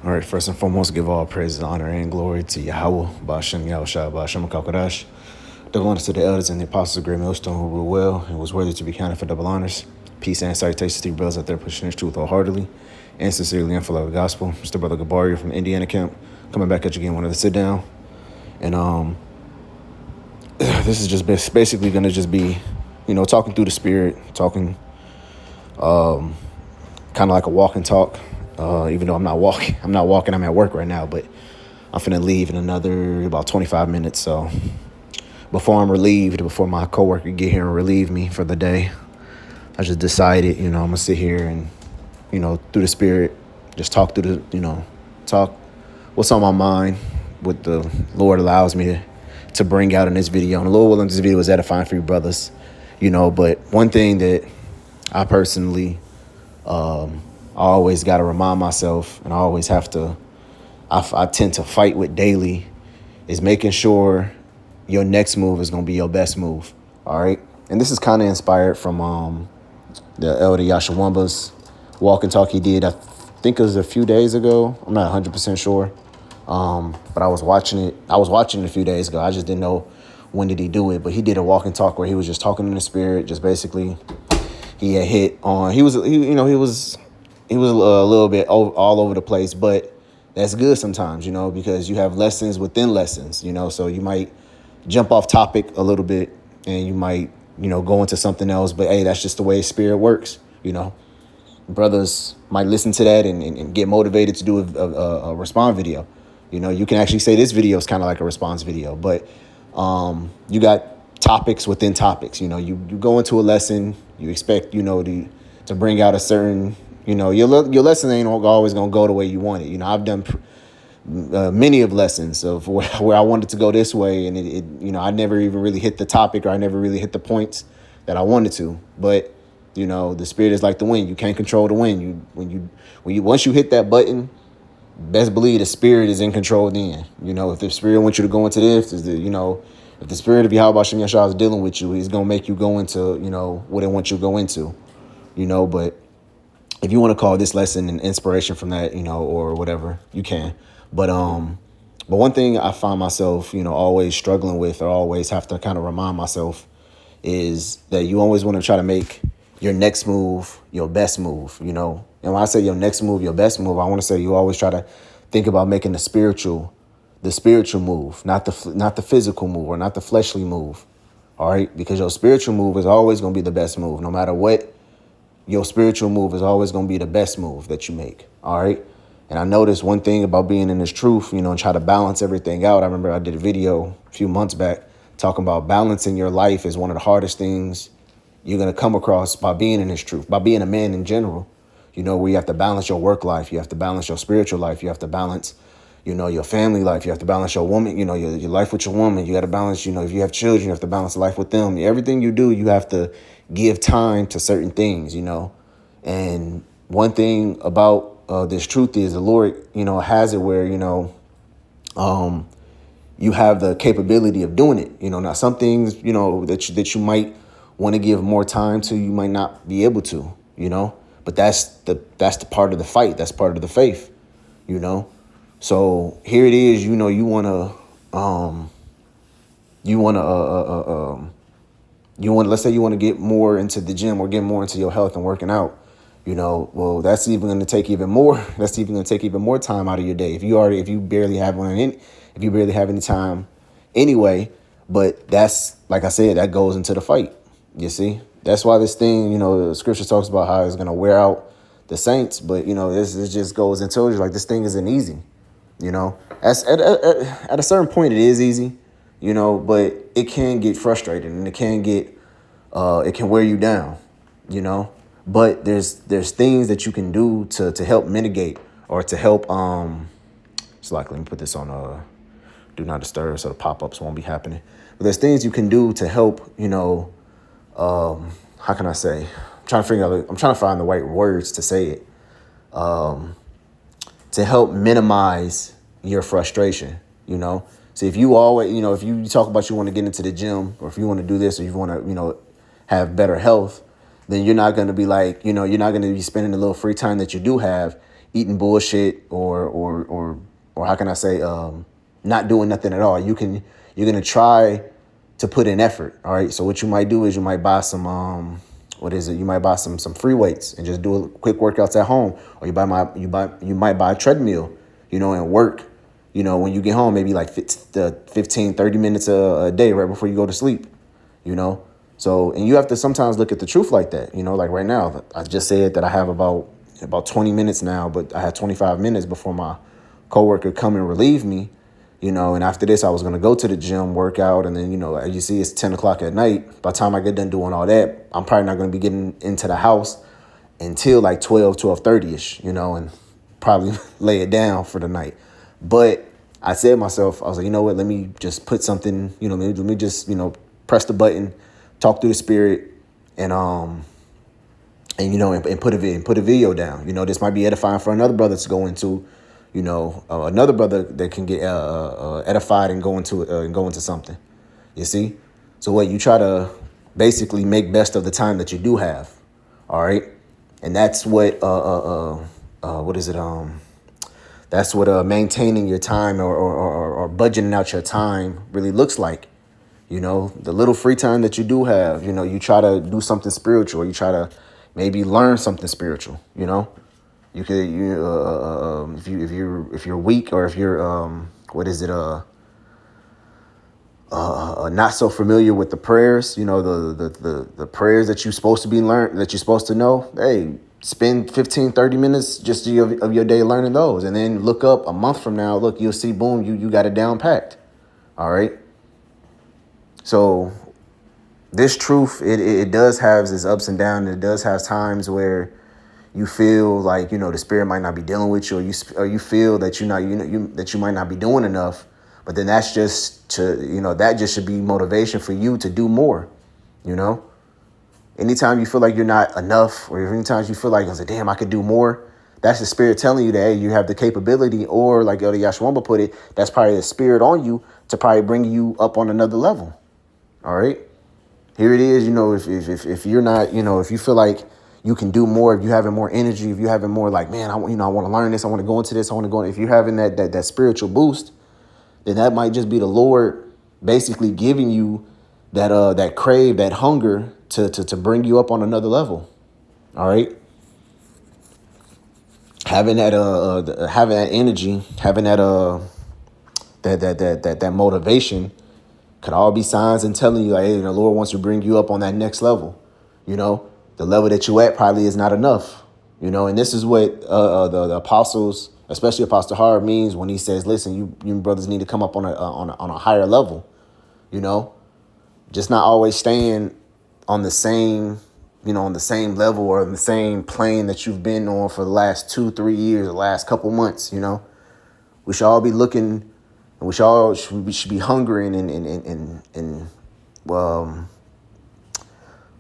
All right, first and foremost, give all praise, honor, and glory to Yahweh, Bashem, Yahushua, Bashem, Kakadash. Double honors to the elders and the apostles of Great Millstone who rule well and was worthy to be counted for double honors. Peace and salutations to you brothers out there pushing this truth wholeheartedly and sincerely and full of the gospel. Mr. Brother Gabaria from Indiana camp, coming back at you again, wanted to sit down. And this is just basically going to just be, talking through the spirit, talking kind of like a walk and talk. Even though I'm not walking, I'm at work right now, but I'm finna leave in another about 25 minutes. So before I'm relieved, before my coworker get here and relieve me for the day, I just decided, I'm gonna sit here and, through the spirit, just talk through talk what's on my mind, what the Lord allows me to bring out in this video. And the Lord willing, this video is edifying for you brothers, but one thing that I personally, I always got to remind myself, and I always have to, I tend to fight with daily, is making sure your next move is going to be your best move. All right. And this is kind of inspired from the Elder Yashawamba's walk and talk he did. I think it was a few days ago. I'm not 100% sure. But I was watching it a few days ago. I just didn't know when did he do it. But he did a walk and talk where he was just talking in the spirit, just basically he had hit on, he was a little bit all over the place, but that's good sometimes, because you have lessons within lessons, so you might jump off topic a little bit and you might, go into something else, but hey, that's just the way spirit works, brothers might listen to that and get motivated to do a response video. You can actually say this video is kind of like a response video, but you got topics within topics. You go into a lesson, you expect, to bring out a certain, your lesson ain't always going to go the way you want it. I've done many of lessons of where I wanted to go this way, and it I never even really hit the topic, or I never really hit the points that I wanted to. But the spirit is like the wind. You can't control the wind. Once you hit that button, best believe the spirit is in control then. If the spirit wants you to go into this, if the spirit of Yahweh Shem Yashah is dealing with you, he's going to make you go into, what it wants you to go into, but if you want to call this lesson an inspiration from that, or whatever, you can. But one thing I find myself, always struggling with, or always have to kind of remind myself, is that you always want to try to make your next move your best move, And when I say your next move, your best move, I want to say you always try to think about making the spiritual move, not the physical move, or not the fleshly move. All right, because your spiritual move is always going to be the best move, no matter what. Your spiritual move is always going to be the best move that you make. All right. And I noticed one thing about being in this truth, and try to balance everything out. I remember I did a video a few months back talking about balancing your life is one of the hardest things you're going to come across by being in this truth, by being a man in general, where you have to balance your work life. You have to balance your spiritual life. You have to balance, your family life. You have to balance your woman, your life with your woman. You got to balance, if you have children, you have to balance life with them. Everything you do, you have to give time to certain things, And one thing about this truth is the Lord, has it where, you have the capability of doing it. Now some things, that you might want to give more time to, you might not be able to, but that's the part of the fight. That's part of the faith, So here it is, you want to, let's say you want to get more into the gym or get more into your health and working out, well, that's even going to take even more. That's even going to take even more time out of your day. If you barely have any time anyway, but that's, like I said, that goes into the fight. You see, that's why this thing, the scripture talks about how it's going to wear out the saints. But, this just goes and tells you, like, this thing isn't easy, at a certain point, it is easy, but it can get frustrating, and it can wear you down, but there's things that you can do to help mitigate, or to help, so like, let me put this on, do not disturb, so the pop-ups won't be happening. But there's things you can do to help, how can I say? I'm trying to find the right words to say it, to help minimize your frustration, So if you always, if you talk about you want to get into the gym, or if you want to do this, or you want to, have better health, then you're not going to be like, you're not going to be spending the little free time that you do have eating bullshit or how can I say, not doing nothing at all. You're gonna try to put in effort. All right. So what you might do is you might buy some what is it? You might buy some free weights and just do quick workouts at home, or you might buy a treadmill, and work. When you get home, maybe like 15, 30 minutes a day right before you go to sleep, So, and you have to sometimes look at the truth like that, like right now, I just said that I have about 20 minutes now, but I had 25 minutes before my coworker come and relieve me, and after this, I was going to go to the gym, work out. And then, as you see, it's 10 o'clock at night. By the time I get done doing all that, I'm probably not going to be getting into the house until like 12:30ish, and probably lay it down for the night. But I said to myself, I was like, you know what, let me just put something, let me just, press the button, talk through the spirit, and put a video down. This might be edifying for another brother to go into, another brother that can get edified and go into something. You see? So what you try to basically make best of the time that you do have. All right. And that's what what is it? That's what maintaining your time or budgeting out your time really looks like. The little free time that you do have, you try to do something spiritual. You try to maybe learn something spiritual. You could if you're weak, or if you're not so familiar with the prayers, the prayers that you're supposed to be learned, that you're supposed to know. Hey, spend 15, 30 minutes just of your day learning those, and then look up a month from now. Look, you'll see, boom, you got it down packed. All right. So this truth, it does have its ups and downs. It does have times where you feel like, the spirit might not be dealing with you, or you feel that that you might not be doing enough. But then that's just that just should be motivation for you to do more. Anytime you feel like you're not enough, or anytime you feel like, damn, I could do more, that's the spirit telling you that, hey, you have the capability, or like Elder Yashwamba put it, that's probably the spirit on you to probably bring you up on another level. All right. Here it is, if you're not, if you feel like you can do more, if you're having more energy, if you're having more like, man, I want to learn this, I want to go into this, if you're having that spiritual boost, then that might just be the Lord basically giving you that crave, that hunger to bring you up on another level. All right. Having that energy, having that motivation could all be signs and telling you, like, hey, the Lord wants to bring you up on that next level. The level that you at probably is not enough. And this is what the apostles, especially Apostle Hard, means when he says, listen, you brothers need to come up on a higher level. Just not always staying on the same level or on the same plane that you've been on for the last 2-3 years, the last couple months. We should all be looking. And we should be hungering and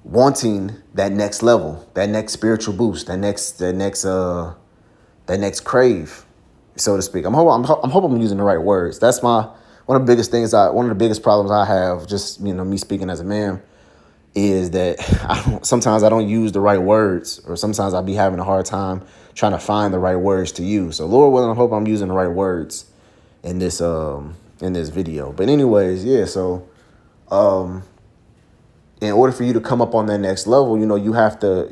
wanting that next level, that next spiritual boost, that next crave, so to speak. I'm hoping I'm using the right words. That's one of the biggest problems I have, just me speaking as a man, is that sometimes I don't use the right words, or sometimes I'll be having a hard time trying to find the right words to use. So Lord willing, I hope I'm using the right words in this video. But anyways, yeah, so in order for you to come up on that next level, you have to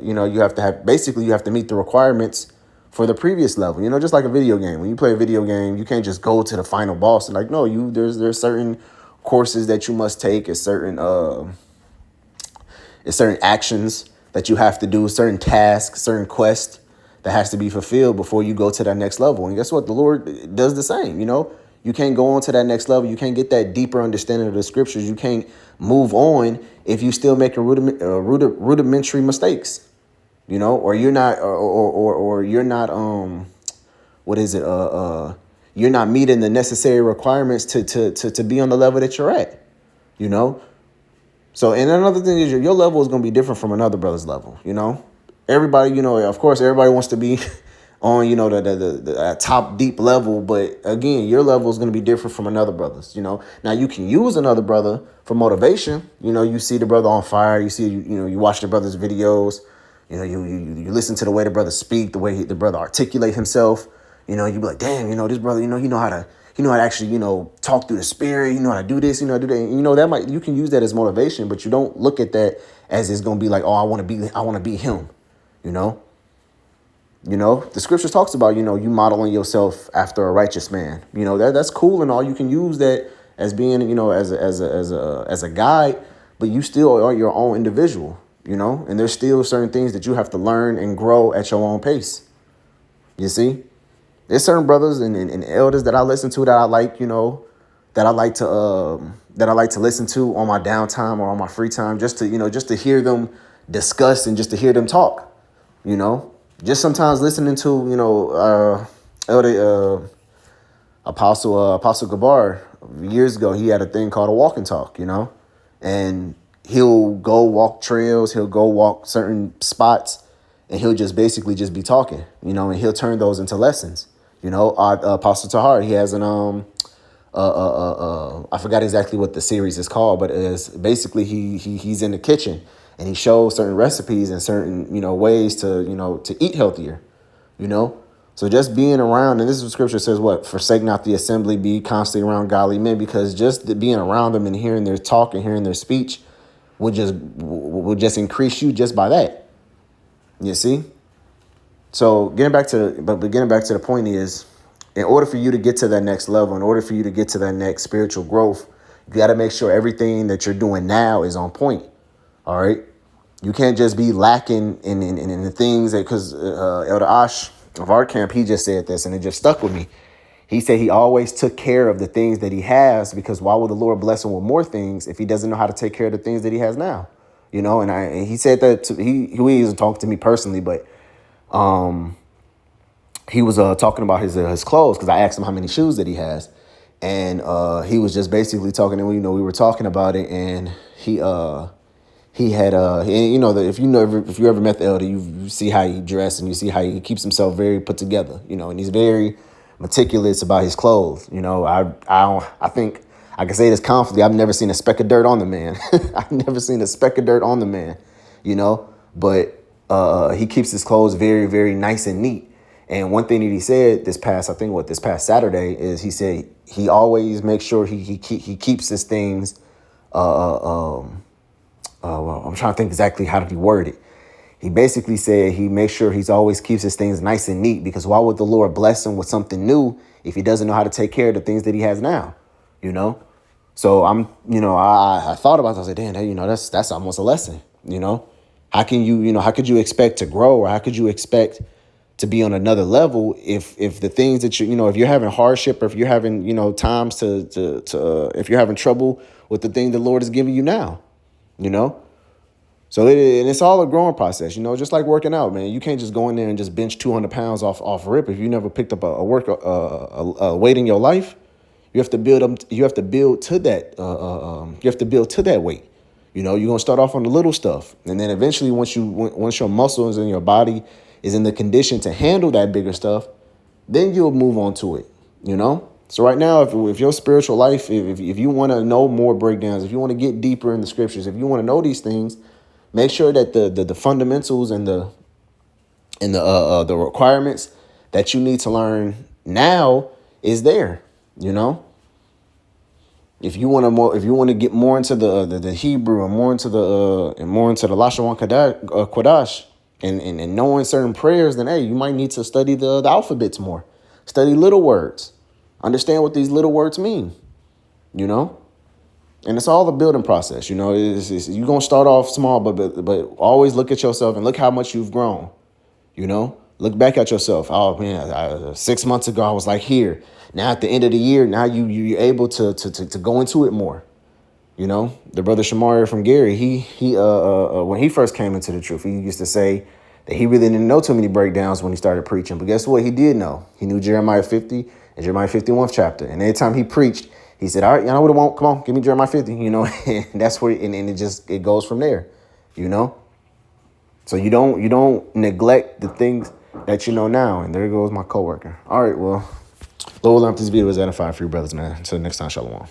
meet the requirements for the previous level. Just like a video game. When you play a video game, you can't just go to the final boss and like, no, there's certain courses that you must take, it's certain actions that you have to do, certain tasks, certain quests that has to be fulfilled before you go to that next level. And guess what? The Lord does the same. You can't go on to that next level. You can't get that deeper understanding of the scriptures. You can't move on if you still making rudimentary mistakes, or you're not, or you're not, you're not meeting the necessary requirements to be on the level that you're at, So, and another thing is your level is going to be different from another brother's level, Everybody, of course, everybody wants to be on, the top deep level. But again, your level is going to be different from another brother's, Now you can use another brother for motivation. You see the brother on fire. You see, you watch the brother's videos. You know, you listen to the way the brother speak, the way the brother articulate himself. You know, you be like, damn, you know, this brother, you know, he know how to actually, you know, talk through the spirit. You know how to do this, you know how to do that. And, you know, you can use that as motivation, but you don't look at that as it's gonna be like, oh, I want to be him. You know. You know, the scriptures talks about, you know, you modeling yourself after a righteous man. You know, that's cool and all. You can use that as being, you know, as a guide, but you still are your own individual, you know, and there's still certain things that you have to learn and grow at your own pace. You see, there's certain brothers and elders that I listen to that I like, you know, that I like to listen to on my downtime or on my free time, just to, you know, just to hear them discuss and just to hear them talk, you know. Just sometimes listening to, you know, Elder Apostle Gabar years ago, he had a thing called a walk and talk, you know, and he'll go walk trails, he'll go walk certain spots, and he'll just basically just be talking, you know, and he'll turn those into lessons. You know, Apostle Tahar, he has an I forgot exactly what the series is called, but it's basically he's in the kitchen and he shows certain recipes and certain, you know, ways to, you know, to eat healthier, you know. So just being around, and this is what scripture says, what? Forsake not the assembly, be constantly around godly men, because just being around them and hearing their talk and hearing their speech will just increase you just by that. You see? So getting back to the point is, in order for you to get to that next level, in order for you to get to that next spiritual growth, you got to make sure everything that you're doing now is on point. All right. You can't just be lacking in the things that, because Elder Ash of our camp, he just said this and it just stuck with me. He said he always took care of the things that he has, because why would the Lord bless him with more things if he doesn't know how to take care of the things that he has now? You know, and he said that he wasn't talking to me personally, but he was talking about his clothes, because I asked him how many shoes that he has, and he was just basically talking, and you know, we were talking about it, and he had and, you know, if you ever met the elder, you see how he dressed and you see how he keeps himself very put together, you know, and he's very meticulous about his clothes. You know, I think I can say this confidently. I've never seen a speck of dirt on the man. I've never seen a speck of dirt on the man, you know, but he keeps his clothes very, very nice and neat. And one thing that he said this past Saturday is he said he always makes sure he keeps his things. Well, I'm trying to think exactly how did he word it. He basically said he makes sure he's always keeps his things nice and neat, because why would the Lord bless him with something new if he doesn't know how to take care of the things that he has now, you know? So I thought about it. I was like, damn, you know, that's almost a lesson, you know? How could you expect to grow, or how could you expect to be on another level if the things that if you're having hardship, or if you're having, times to if you're having trouble with the thing the Lord is giving you now, you know? So it's all a growing process, just like working out, man. You can't just go in there and just bench 200 pounds off rip if you never picked up a weight in your life. You have to build up. You have to build to that. You have to build to that weight. You're gonna start off on the little stuff, and then eventually, once your muscles and your body is in the condition to handle that bigger stuff, then you'll move on to it. So right now, if your spiritual life, if you want to know more breakdowns, if you want to get deeper in the scriptures, if you want to know these things, make sure that the fundamentals and the requirements that you need to learn now is there. If you want to get more into the Hebrew and more into the Lashon Kodash and knowing certain prayers, then hey, you might need to study the alphabets more, study little words, understand what these little words mean. And it's all a building process. You're gonna start off small, but always look at yourself and look how much you've grown. Look back at yourself. Oh man, 6 months ago I was like here. Now at the end of the year, now you're able to go into it more. The brother Shamari from Gary, he when he first came into the truth, he used to say that he really didn't know too many breakdowns when he started preaching. But guess what? He did know. He knew Jeremiah 50 and Jeremiah 51st chapter. And every time he preached, he said, all right, you know what I want? Come on, give me Jeremiah 50, and that's where and it goes from there, So you don't neglect the things that you know now. And there goes my coworker. All right, well, Lord, this video was edifying for you brothers, man. Until next time, shalom.